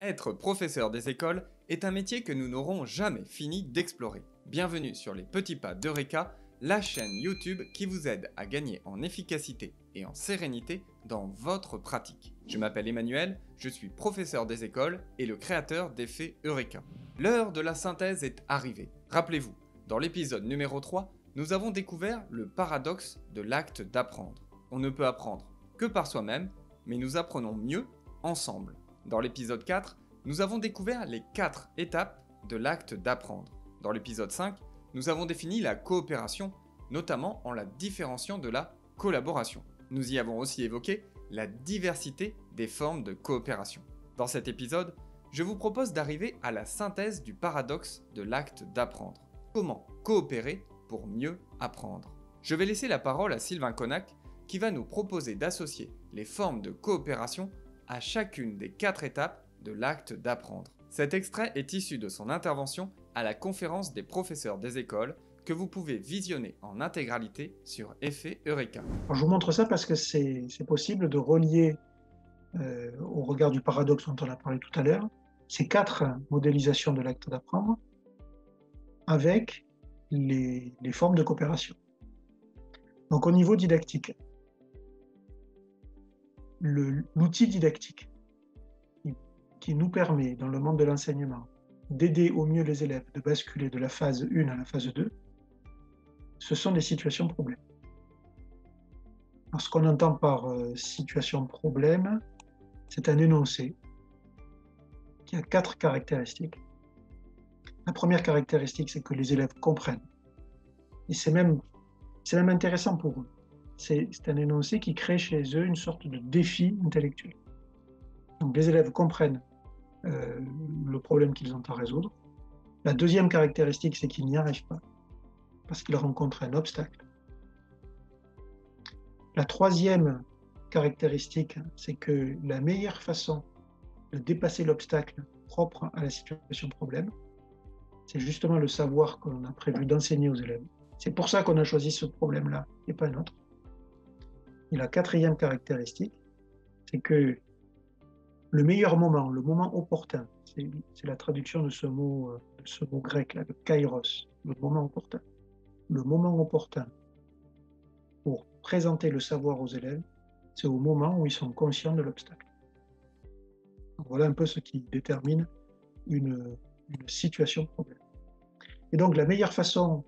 Être professeur des écoles est un métier que nous n'aurons jamais fini d'explorer. Bienvenue sur les petits pas d'Eureka, la chaîne YouTube qui vous aide à gagner en efficacité et en sérénité dans votre pratique. Je m'appelle Emmanuel, je suis professeur des écoles et le créateur d'Effet Eureka. L'heure de la synthèse est arrivée. Rappelez-vous, dans l'épisode numéro 3, nous avons découvert le paradoxe de l'acte d'apprendre. On ne peut apprendre que par soi-même, mais nous apprenons mieux ensemble. Dans l'épisode 4, nous avons découvert les 4 étapes de l'acte d'apprendre. Dans l'épisode 5, nous avons défini la coopération, notamment en la différenciant de la collaboration. Nous y avons aussi évoqué la diversité des formes de coopération. Dans cet épisode, je vous propose d'arriver à la synthèse du paradoxe de l'acte d'apprendre. Comment coopérer pour mieux apprendre? Je vais laisser la parole à Sylvain Connac qui va nous proposer d'associer les formes de coopération à chacune des 4 étapes de l'acte d'apprendre. Cet extrait est issu de son intervention à la conférence des professeurs des écoles que vous pouvez visionner en intégralité sur Effet Eureka. Alors, je vous montre ça parce que c'est possible de relier, au regard du paradoxe dont on a parlé tout à l'heure, ces 4 modélisations de l'acte d'apprendre avec les formes de coopération. Donc au niveau didactique, l'outil didactique qui nous permet, dans le monde de l'enseignement, d'aider au mieux les élèves de basculer de la phase 1 à la phase 2, ce sont des situations problèmes. Alors, ce qu'on entend par situation problème, c'est un énoncé qui a 4 caractéristiques. La première caractéristique, c'est que les élèves comprennent. Et c'est même intéressant pour eux. C'est un énoncé qui crée chez eux une sorte de défi intellectuel. Donc les élèves comprennent le problème qu'ils ont à résoudre. La deuxième caractéristique, c'est qu'ils n'y arrivent pas, parce qu'ils rencontrent un obstacle. La troisième caractéristique, c'est que la meilleure façon de dépasser l'obstacle propre à la situation problème, c'est justement le savoir que l'on a prévu d'enseigner aux élèves. C'est pour ça qu'on a choisi ce problème-là et pas un autre. Et la quatrième caractéristique, c'est que le meilleur moment, le moment opportun, c'est la traduction de ce mot grec-là, le kairos, le moment opportun. Le moment opportun pour présenter le savoir aux élèves, c'est au moment où ils sont conscients de l'obstacle. Voilà un peu ce qui détermine une situation problème. Et donc la meilleure façon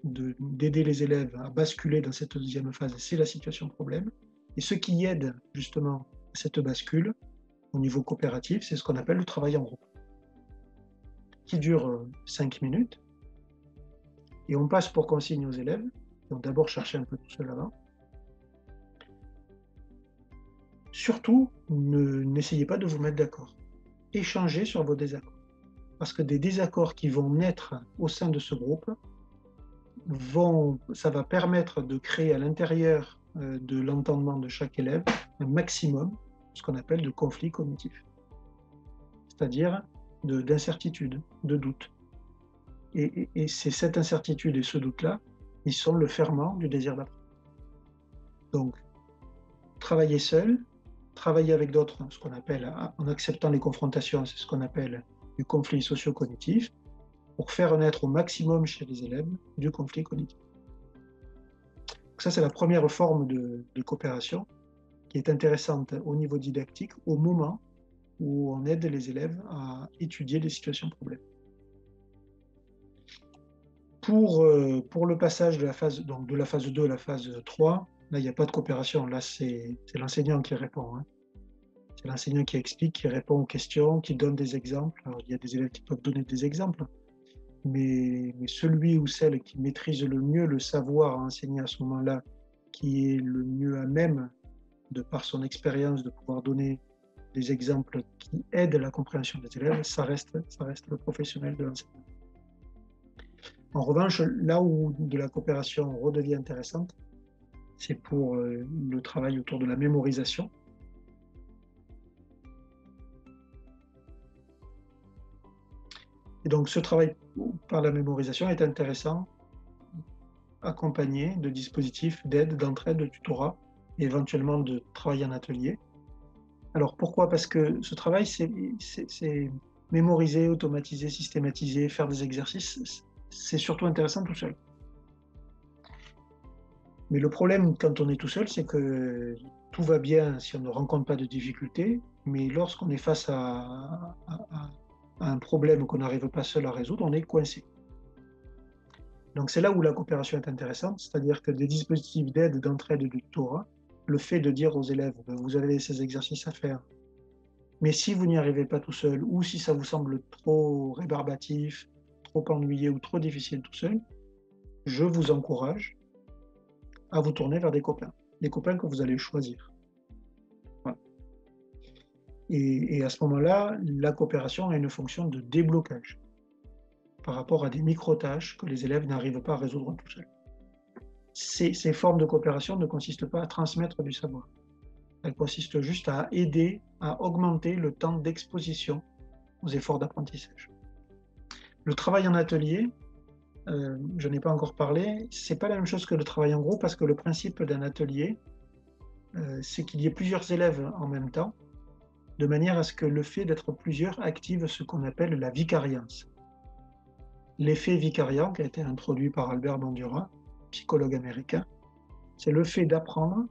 d'aider les élèves à basculer dans cette deuxième phase, c'est la situation problème. Et ce qui aide justement à cette bascule au niveau coopératif, c'est ce qu'on appelle le travail en groupe, qui dure 5 minutes. Et on passe pour consigne aux élèves, qui ont d'abord cherché un peu tout seul avant. Surtout, n'essayez pas de vous mettre d'accord. Échangez sur vos désaccords. Parce que des désaccords qui vont naître au sein de ce groupe, ça va permettre de créer à l'intérieur de l'entendement de chaque élève un maximum, ce qu'on appelle de conflits cognitifs, c'est-à-dire d'incertitude, de doute. Et c'est cette incertitude et ce doute-là, ils sont le ferment du désir d'apprendre. Donc, travailler seul, travailler avec d'autres, ce qu'on appelle, en acceptant les confrontations, c'est ce qu'on appelle du conflit socio-cognitif, pour faire naître au maximum chez les élèves du conflit cognitif. Donc ça, c'est la première forme de coopération qui est intéressante au niveau didactique, au moment où on aide les élèves à étudier des situations problèmes. Pour le passage de la phase 2 à la phase 3, là, il n'y a pas de coopération. Là, c'est l'enseignant qui répond. C'est l'enseignant qui explique, qui répond aux questions, qui donne des exemples. Alors, il y a des élèves qui peuvent donner des exemples, mais celui ou celle qui maîtrise le mieux le savoir à enseigner à ce moment-là, qui est le mieux à même, de par son expérience, de pouvoir donner des exemples qui aident la compréhension des élèves, ça reste le professionnel de l'enseignement. En revanche, là où de la coopération redevient intéressante, c'est pour le travail autour de la mémorisation. Et donc ce travail par la mémorisation est intéressant, accompagné de dispositifs d'aide, d'entraide, de tutorat, et éventuellement de travail en atelier. Alors pourquoi? Parce que ce travail, c'est mémoriser, automatiser, systématiser, faire des exercices, c'est surtout intéressant tout seul. Mais le problème quand on est tout seul, c'est que tout va bien si on ne rencontre pas de difficultés, mais lorsqu'on est face à un problème qu'on n'arrive pas seul à résoudre, on est coincé. Donc c'est là où la coopération est intéressante, c'est-à-dire que des dispositifs d'aide, d'entraide et de tutorat, le fait de dire aux élèves, vous avez ces exercices à faire, mais si vous n'y arrivez pas tout seul, ou si ça vous semble trop rébarbatif, trop ennuyé ou trop difficile tout seul, je vous encourage à vous tourner vers des copains que vous allez choisir. Voilà. Et à ce moment-là, la coopération a une fonction de déblocage par rapport à des micro-tâches que les élèves n'arrivent pas à résoudre tout seuls. Ces formes de coopération ne consistent pas à transmettre du savoir. Elles consistent juste à aider à augmenter le temps d'exposition aux efforts d'apprentissage. Le travail en atelier, je n'ai pas encore parlé, c'est pas la même chose que le travail en groupe parce que le principe d'un atelier, c'est qu'il y ait plusieurs élèves en même temps, de manière à ce que le fait d'être plusieurs active ce qu'on appelle la vicariance. L'effet vicariant, qui a été introduit par Albert Bandura, psychologue américain, c'est le fait d'apprendre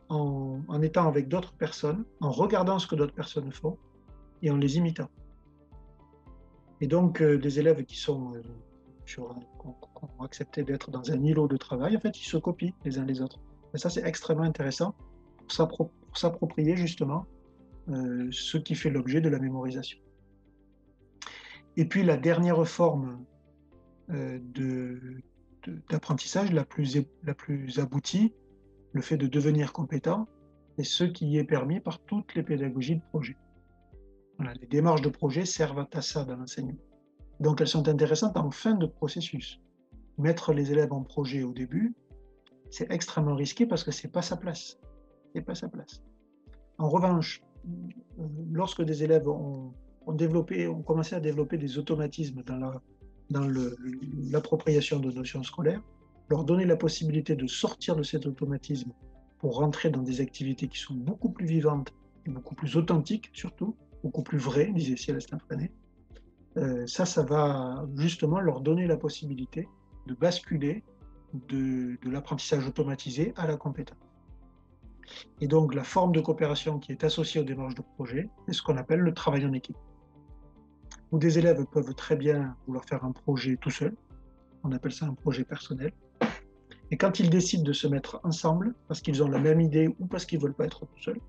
en étant avec d'autres personnes, en regardant ce que d'autres personnes font et en les imitant. Et donc, des élèves qui ont accepté d'être dans un îlot de travail, en fait, ils se copient les uns les autres. Et ça, c'est extrêmement intéressant pour s'approprier justement ce qui fait l'objet de la mémorisation. Et puis, la dernière forme d'apprentissage, la plus aboutie, le fait de devenir compétent, c'est ce qui est permis par toutes les pédagogies de projet. Voilà, les démarches de projet servent à ça dans l'enseignement. Donc, elles sont intéressantes en fin de processus. Mettre les élèves en projet au début, c'est extrêmement risqué parce que c'est pas sa place. C'est pas sa place. En revanche, lorsque des élèves ont commencé à développer des automatismes dans l'appropriation de notions scolaires, leur donner la possibilité de sortir de cet automatisme pour rentrer dans des activités qui sont beaucoup plus vivantes et beaucoup plus authentiques, surtout, beaucoup plus vraies, disait Célestin Freinet, ça va justement leur donner la possibilité de basculer de l'apprentissage automatisé à la compétence. Et donc, la forme de coopération qui est associée aux démarches de projet, c'est ce qu'on appelle le travail en équipe. Où des élèves peuvent très bien vouloir faire un projet tout seul, on appelle ça un projet personnel. Et quand ils décident de se mettre ensemble, parce qu'ils ont la même idée ou parce qu'ils ne veulent pas être tout seuls,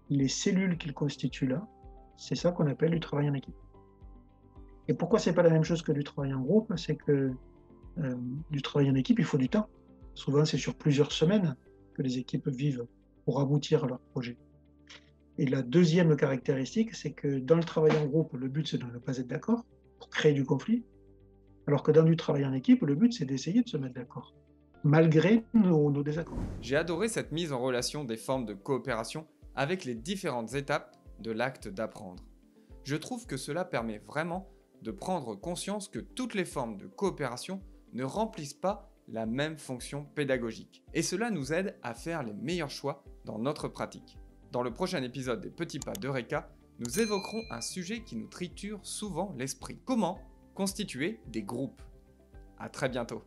les cellules qu'ils constituent là, c'est ça qu'on appelle du travail en équipe. Et pourquoi ce n'est pas la même chose que du travail en groupe? C'est que du travail en équipe, il faut du temps. Souvent, c'est sur plusieurs semaines que les équipes vivent pour aboutir à leur projet. Et la deuxième caractéristique, c'est que dans le travail en groupe, le but, c'est de ne pas être d'accord pour créer du conflit, alors que dans du travail en équipe, le but, c'est d'essayer de se mettre d'accord, malgré nos désaccords. J'ai adoré cette mise en relation des formes de coopération avec les différentes étapes de l'acte d'apprendre. Je trouve que cela permet vraiment de prendre conscience que toutes les formes de coopération ne remplissent pas la même fonction pédagogique. Et cela nous aide à faire les meilleurs choix dans notre pratique. Dans le prochain épisode des Petits Pas d'Eureka, nous évoquerons un sujet qui nous triture souvent l'esprit. Comment constituer des groupes? À très bientôt.